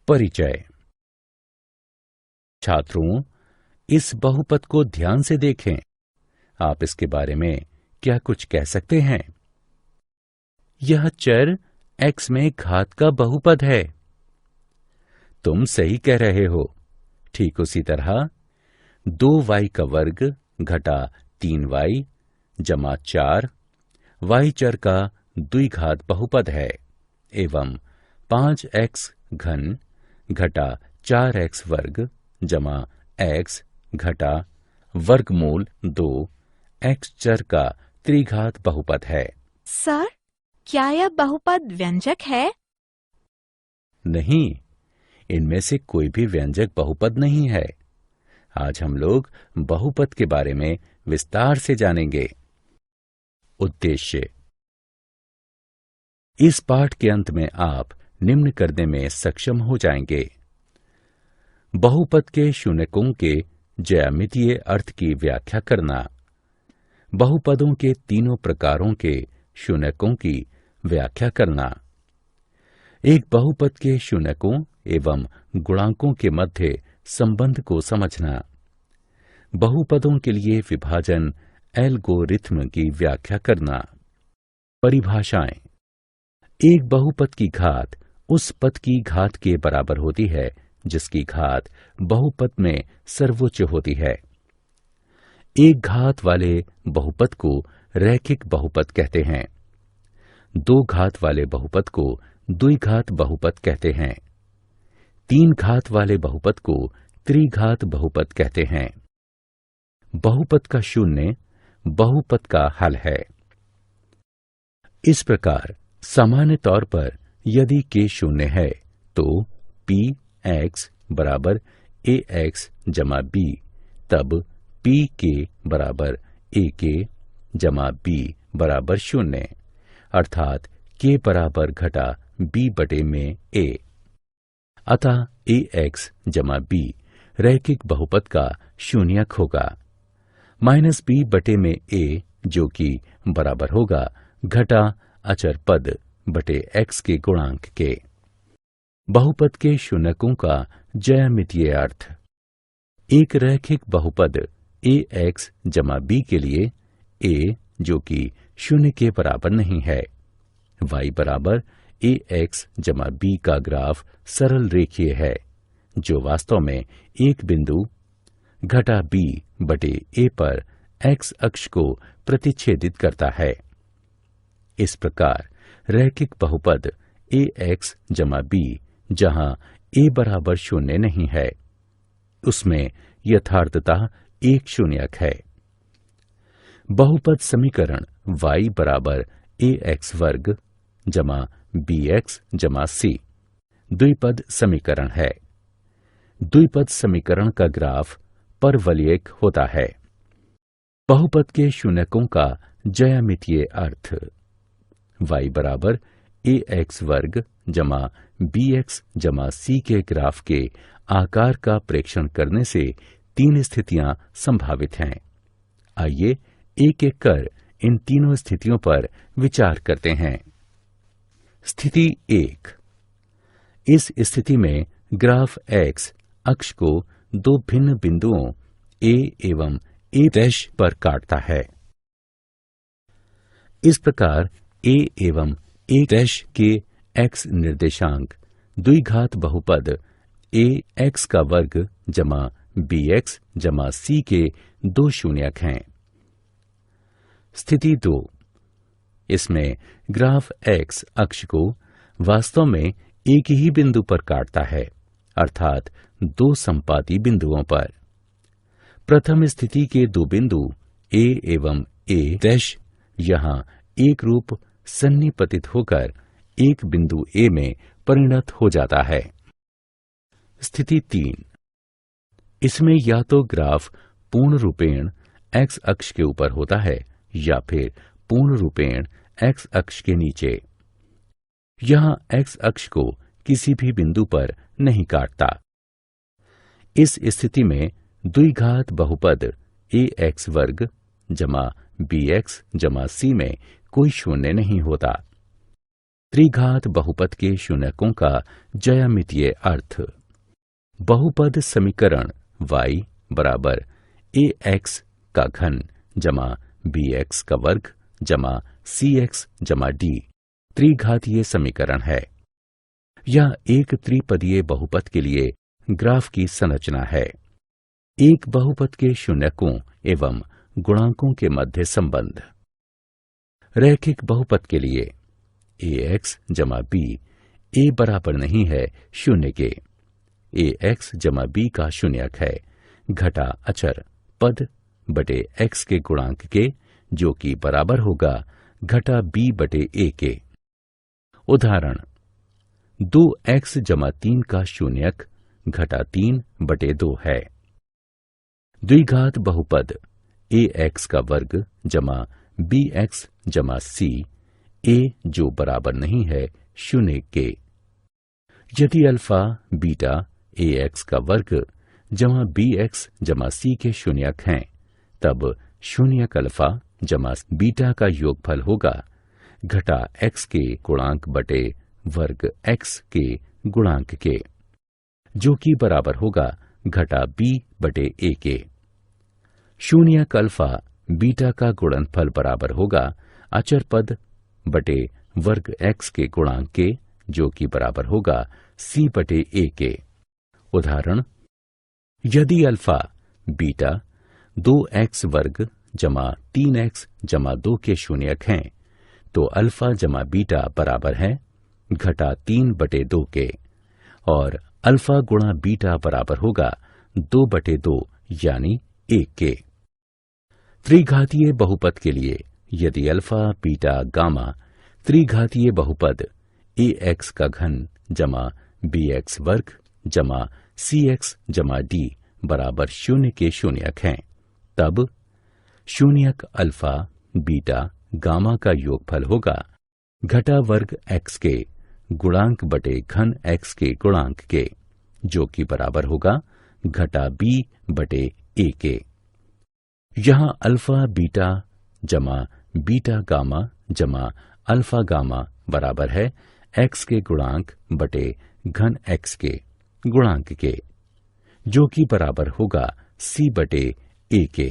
परिचय। छात्रों, इस बहुपद को ध्यान से देखें। आप इसके बारे में क्या कुछ कह सकते हैं? यह चर x में घात का बहुपद है। तुम सही कह रहे हो। ठीक उसी तरह 2y का वर्ग घटा 3y जमा 4 y चर का द्विघात बहुपद है एवं 5x घन घटा 4x वर्ग जमा x घटा वर्गमूल 2 x चर का त्रिघात बहुपद है। सर, क्या यह बहुपद व्यंजक है? नहीं, इनमें से कोई भी व्यंजक बहुपद नहीं है। आज हम लोग बहुपद के बारे में विस्तार से जानेंगे। उद्देश्य। इस पाठ के अंत में आप निम्न करने में सक्षम हो जाएंगे। बहुपद के शून्यकों के ज्यामितीय अर्थ की व्याख्या करना, बहुपदों के तीनों प्रकारों के शून्यकों की व्याख्या करना, एक बहुपद के शून्यकों एवं गुणांकों के मध्य संबंध को समझना, बहुपदों के लिए विभाजन एल्गोरिथ्म की व्याख्या करना। परिभाषाएं। एक बहुपद की घात उस पद की घात के बराबर होती है जिसकी घात बहुपद में सर्वोच्च होती है। एक घात वाले बहुपद को रैखिक बहुपद कहते हैं। दो घात वाले बहुपद को द्विघात बहुपद कहते हैं। तीन घात वाले बहुपद को त्रिघात बहुपद कहते हैं। बहुपद का शून्य बहुपद का हल है। इस प्रकार सामान्य तौर पर यदि k शून्य है तो p x बराबर ax जमा b, तब p k बराबर ak जमा b बराबर शून्य, अर्थात k बराबर घटा b बटे में a। अतः ax जमा b रैखिक बहुपद का शून्यक होगा। माइनस b बटे में a जो कि बराबर होगा घटा अचर पद बटे x के गुणांक के। बहुपद के शून्यकों का ज्यामितीय अर्थ। एक रैखिक बहुपद ax जमा b के लिए a जो कि शून्य के बराबर नहीं है, y बराबर ax जमा b का ग्राफ सरल रेखीय है जो वास्तव में एक बिंदु घटा b बटे a पर x अक्ष को प्रतिच्छेदित करता है। इस प्रकार रैखिक बहुपद ax जमा b जहां a बराबर शून्य नहीं है, उसमें यथार्थतः एक शून्यक है। बहुपद समीकरण y बराबर ax वर्ग जमा bx जमा c द्विपद समीकरण है। द्विपद समीकरण का ग्राफ परवलयिक होता है। बहुपद के शून्यकों का ज्यामितीय अर्थ। y बराबर ax वर्ग जमा bx जमा c के ग्राफ के आकार का प्रेक्षण करने से तीन स्थितियां संभावित हैं। आइए एक एक कर इन तीनों स्थितियों पर विचार करते हैं। स्थिति 1। इस स्थिति में ग्राफ x अक्ष को दो भिन्न बिंदुओं a एवं a' पर काटता है। इस प्रकार a एवं a' के x निर्देशांक द्विघात बहुपद a x का वर्ग जमा bx जमा c के दो शून्यक हैं। स्थिति 2। इसमें ग्राफ x अक्ष को वास्तव में एक ही बिंदु पर काटता है, अर्थात दो संपाती बिंदुओं पर। प्रथम स्थिति के दो बिंदु a एवं a' यहाँ एक रूप सन्निपतित होकर एक बिंदु a में परिणत हो जाता है। स्थिति 3। इसमें या तो ग्राफ पूर्ण रूपेण x अक्ष के ऊपर होता है या फिर पूर्ण रूपेण x अक्ष के नीचे। यहाँ x अक्ष को किसी भी बिंदु पर नहीं काटता। इस स्थिति में द्विघात बहुपद ax वर्ग जमा bx जमा c में कोई शून्य नहीं होता। त्रिघात बहुपद के शून्यकों का ज्यामितीय अर्थ। बहुपद समीकरण y बराबर ax का घन जमा bx का वर्ग जमा cx जमा d त्रिघातीय समीकरण है। यह एक त्रिपदीय बहुपद के लिए ग्राफ की संरचना है। एक बहुपद के शून्यकों एवं गुणांकों के मध्य संबंध। रैखिक बहुपद के लिए ax जमा b a बराबर नहीं है शून्य के। ax जमा b का शून्यक है घटा अचर पद बटे x के गुणांक के, जो कि बराबर होगा घटा b बटे a के। उदाहरण 2x जमा 3 का शून्यक घटा 3 बटे 2 है। द्विघात बहुपद ax का वर्ग जमा bx जमा c a जो बराबर नहीं है शून्य के। यदि अल्फा बीटा ax का वर्ग जमा bx जमा c के शून्यक हैं, तब शून्यक अल्फा जमा बीटा का योगफल होगा घटा x के गुणांक बटे वर्ग x के गुणांक के, जो कि बराबर होगा घटा b बटे a के। शून्यक अल्फा बीटा का गुणनफल बराबर होगा अचर पद बटे वर्ग x के गुणांक के, जो कि बराबर होगा c बटे a के। उदाहरण यदि अल्फा बीटा 2x वर्ग जमा 3x जमा 2 के शून्यक हैं, तो अल्फा जमा बीटा बराबर है घटा 3 बटे 2 के, और अल्फा गुणा बीटा बराबर होगा 2 बटे 2 यानी 1 के। त्रिघातीय बहुपद के लिए यदि अल्फा बीटा गामा त्रिघातीय बहुपद ax का घन जमा bx वर्ग जमा cx जमा d बराबर शून्य के शून्यक हैं, तब शून्यक अल्फा बीटा गामा का योगफल होगा घटा वर्ग x के गुणांक बटे घन x के गुणांक के, जो कि बराबर होगा घटा b बटे a के। यहाँ अल्फा बीटा जमा बीटा गामा जमा अल्फा गामा बराबर है x के गुणांक बटे घन x के गुणांक के, जो कि बराबर होगा c बटे a के।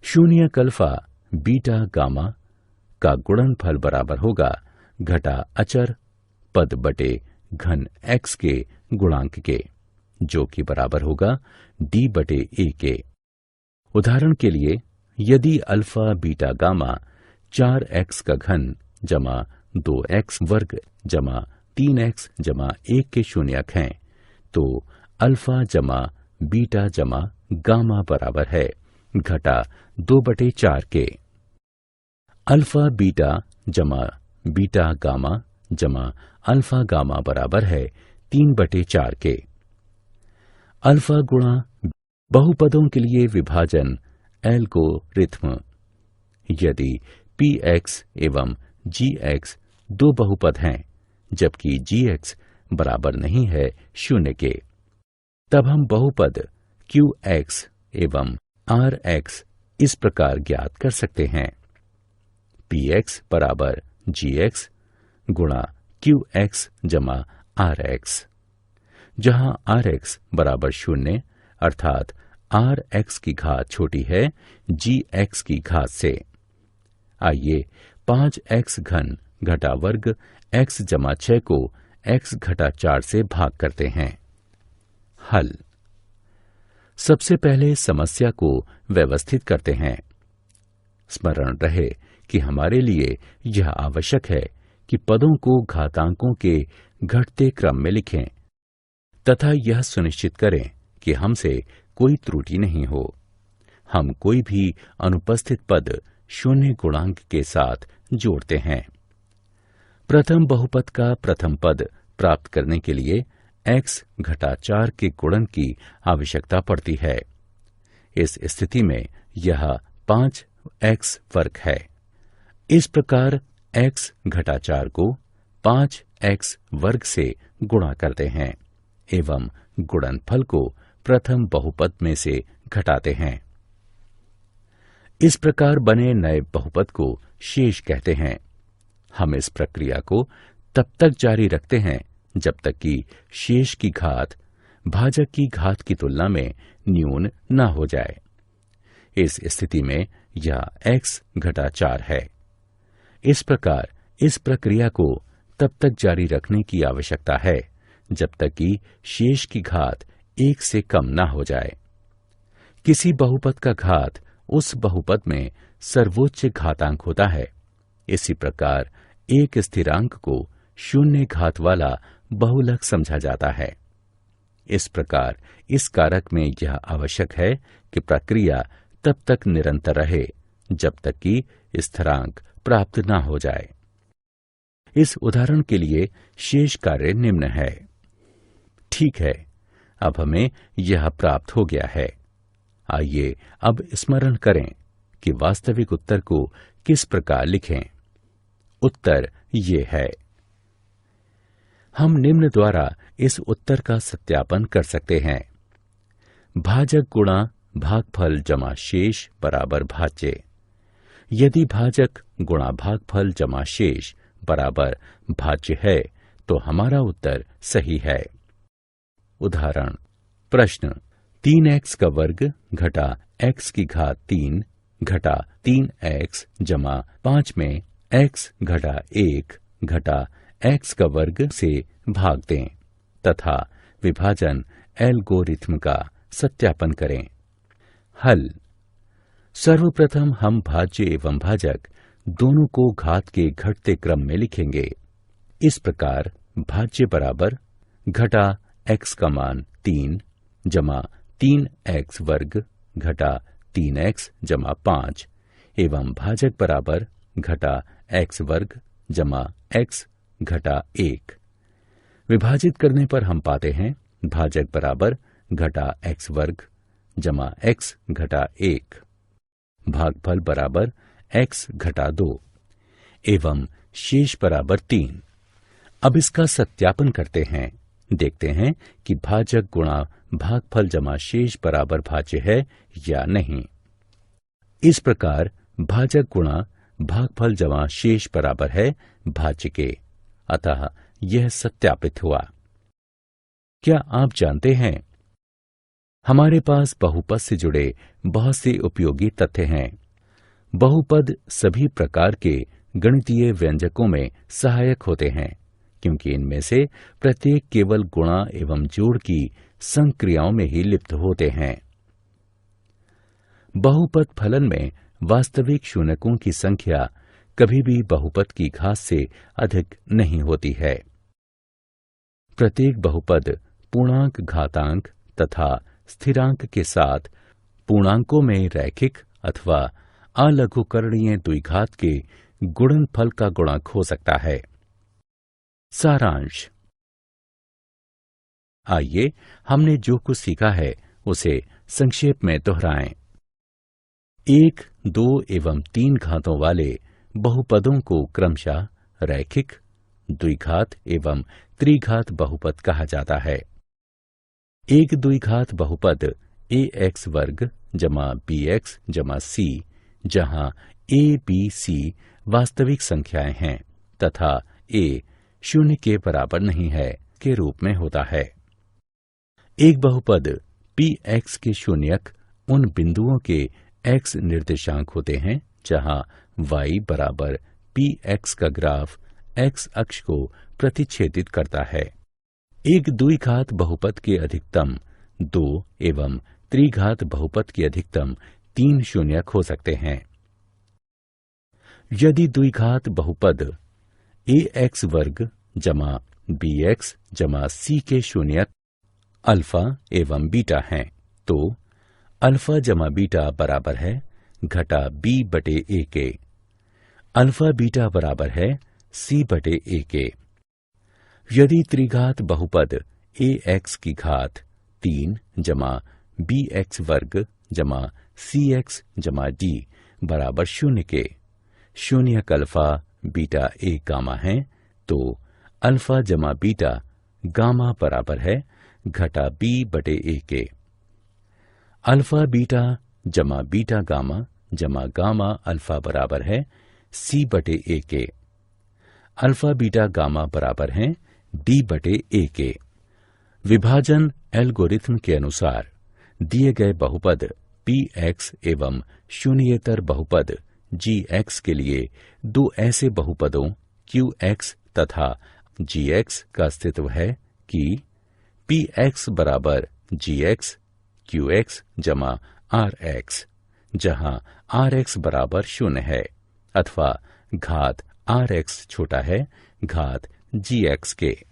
शून्यक अल्फा बीटा गामा का गुणनफल बराबर होगा घटा अचर पद बटे घन x के गुणांक के, जो कि बराबर होगा d बटे a के। उदाहरण के लिए यदि अल्फा बीटा गामा 4x का घन जमा 2x वर्ग जमा 3x जमा 1 के शून्यक हैं, तो अल्फा जमा बीटा जमा गामा बराबर है घटा 2 बटे 4 के। अल्फा बीटा जमा बीटा गामा जमा अल्फा गामा बराबर है 3 बटे 4 के। अल्फा गुणा बहुपदों के लिए विभाजन एल्गोरिथ्म। यदि px एवं gx दो बहुपद हैं, जबकि gx बराबर नहीं है शून्य के, तब हम बहुपद qx एवं rx इस प्रकार ज्ञात कर सकते हैं। px बराबर gx गुणा qx जमा rx, जहां rx बराबर शून्य अर्थात rx की घात छोटी है gx की घात से। आइए 5x घन घटा वर्ग x जमा 6 को x घटा 4 से भाग करते हैं। हल। सबसे पहले समस्या को व्यवस्थित करते हैं। स्मरण रहे कि हमारे लिए यह आवश्यक है कि पदों को घातांकों के घटते क्रम में लिखें तथा यह सुनिश्चित करें कि हमसे कोई त्रुटि नहीं हो। हम कोई भी अनुपस्थित पद शून्य गुणांक के साथ जोड़ते हैं। प्रथम बहुपद का प्रथम पद प्राप्त करने के लिए x घटा 4 के गुणन की आवश्यकता पड़ती है। इस स्थिति में यह 5x वर्ग है। इस प्रकार x घटा 4 को 5x वर्ग से गुणा करते हैं एवं गुणनफल को प्रथम बहुपद में से घटाते हैं। इस प्रकार बने नए बहुपद को शेष कहते हैं। हम इस प्रक्रिया को तब तक जारी रखते हैं जब तक कि शेष की घात भाजक की घात की तुलना में न्यून न हो जाए। इस स्थिति में यह x घटा 4 है। इस प्रकार इस प्रक्रिया को तब तक जारी रखने की आवश्यकता है जब तक कि शेष की घात 1 से कम न हो जाए। किसी बहुपद का घात उस बहुपद में सर्वोच्च घातांक होता है। इसी प्रकार एक स्थिरांक को शून्य घात वाला बहुलक समझा जाता है। इस प्रकार इस कारक में यह आवश्यक है कि प्रक्रिया तब तक निरंतर रहे जब तक कि स्थिरांक प्राप्त न हो जाए। इस उदाहरण के लिए शेष कार्य निम्न है। ठीक है, अब हमें यह प्राप्त हो गया है। आइए अब स्मरण करें कि वास्तविक उत्तर को किस प्रकार लिखें। उत्तर ये है। हम निम्न द्वारा इस उत्तर का सत्यापन कर सकते हैं। भाजक गुणा भागफल जमा शेष बराबर भाज्य। यदि भाजक गुणा भागफल जमा शेष बराबर भाज्य है तो हमारा उत्तर सही है। उदाहरण प्रश्न 3x का वर्ग घटा x की घात 3 घटा 3x जमा 5 में x घटा 1 घटा x का वर्ग से भाग दें तथा विभाजन एल्गोरिथ्म का सत्यापन करें। हल। सर्वप्रथम हम भाज्य एवं भाजक दोनों को घात के घटते क्रम में लिखेंगे। इस प्रकार भाज्य बराबर घटा x का मान 3 जमा 3x वर्ग घटा 3x जमा 5 एवं भाजक बराबर घटा x वर्ग जमा x घटा 1। विभाजित करने पर हम पाते हैं भाजक बराबर घटा x वर्ग जमा x घटा 1, भागफल बराबर x घटा 2 एवं शेष बराबर 3। अब इसका सत्यापन करते हैं। देखते हैं कि भाजक गुणा भागफल जमा शेष बराबर भाज्य है या नहीं। इस प्रकार भाजक गुणा भागफल जमा शेष बराबर है भाज्य के, अतः यह सत्यापित हुआ। क्या आप जानते हैं, हमारे पास बहुपद से जुड़े बहुत से उपयोगी तथ्य हैं। बहुपद सभी प्रकार के गणितीय व्यंजकों में सहायक होते हैं क्योंकि इनमें से प्रत्येक केवल गुणा एवं जोड़ की संक्रियाओं में ही लिप्त होते हैं। बहुपद फलन में वास्तविक शून्यकों की संख्या कभी भी बहुपद की घात से अधिक नहीं होती है। प्रत्येक बहुपद पूर्णांक घातांक तथा स्थिरांक के साथ पूर्णांकों में रैखिक अथवा अलघुकरणीय द्विघात के गुणनफल का गुणक हो सकता है। सारांश। आइए हमने जो कुछ सीखा है उसे संक्षेप में दोहराएं। 1, 2 एवं 3 घातों वाले बहुपदों को क्रमशः रैखिक, द्विघात एवं त्रिघात बहुपद कहा जाता है। एक द्विघात बहुपद ax वर्ग जमा bx जमा c, जहां a, b, c वास्तविक संख्याएं हैं तथा a शून्य के बराबर नहीं है के रूप में होता है। एक बहुपद px के शून्यक उन बिंदुओं के x निर्देशांक होते हैं जहां y बराबर px का ग्राफ x अक्ष को प्रतिच्छेदित करता है। एक द्विघात बहुपद के अधिकतम 2 एवं त्रिघात बहुपद के अधिकतम 3 शून्यक हो सकते हैं। यदि द्विघात बहुपद ax वर्ग जमा bx जमा c के शून्यक अल्फा एवं बीटा हैं, तो अल्फा जमा बीटा बराबर है घटा b बटे a के। अल्फा बीटा बराबर है c बटे a के। यदि त्रिघात बहुपद ax की घात 3 जमा bx वर्ग जमा cx जमा d बराबर 0 के शून्यक अल्फा बीटा a गामा है, तो अल्फा जमा बीटा गामा बराबर है घटा b बटे a के। अल्फा बीटा जमा गामा अल्फा बराबर है c बटे a के। अल्फा बीटा गामा बराबर हैं D/A के। विभाजन एल्गोरिथ्म के अनुसार दिए गए बहुपद px एवं शून्येतर बहुपद gx के लिए दो ऐसे बहुपदों qx तथा gx का अस्तित्व है कि px बराबर gx qx जमा rx, जहां rx बराबर 0 है अथवा घात rx छोटा है घात gx के।